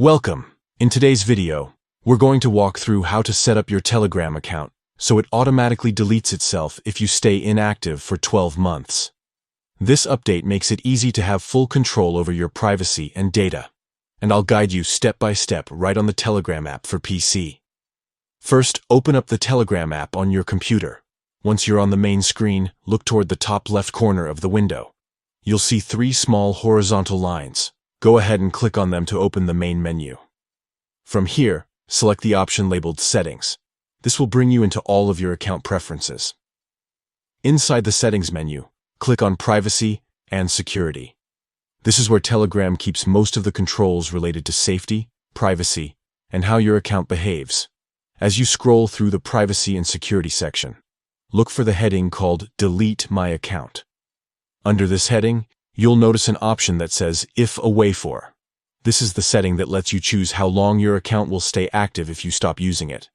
Welcome! In today's video, we're going to walk through how to set up your Telegram account so it automatically deletes itself if you stay inactive for 12 months. This update makes it easy to have full control over your privacy and data, and I'll guide you step by step right on the Telegram app for PC. First, open up the Telegram app on your computer. Once you're on the main screen, look toward the top left corner of the window. You'll see 3 small horizontal lines. Go ahead and click on them to open the main menu. From here, select the option labeled Settings. This will bring you into all of your account preferences. Inside the Settings menu, click on Privacy and Security. This is where Telegram keeps most of the controls related to safety, privacy, and how your account behaves. As you scroll through the Privacy and Security section, look for the heading called Delete My Account. Under this heading, you'll notice an option that says If Away For. This is the setting that lets you choose how long your account will stay active if you stop using it.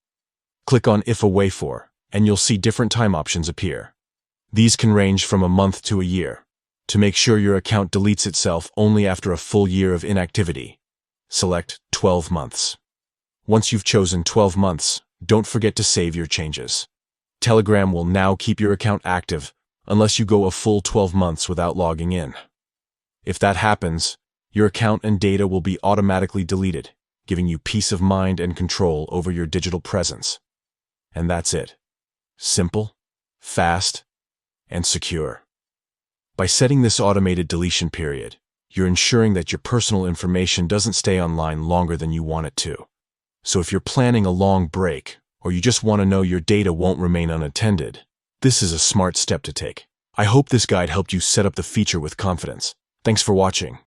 Click on If Away For, and you'll see different time options appear. These can range from a month to a year. To make sure your account deletes itself only after a full year of inactivity, select 12 months. Once you've chosen 12 months, don't forget to save your changes. Telegram will now keep your account active unless you go a full 12 months without logging in. If that happens, your account and data will be automatically deleted, giving you peace of mind and control over your digital presence. And that's it. Simple, fast, and secure. By setting this automated deletion period, you're ensuring that your personal information doesn't stay online longer than you want it to. So if you're planning a long break, or you just want to know your data won't remain unattended, this is a smart step to take. I hope this guide helped you set up the feature with confidence. Thanks for watching.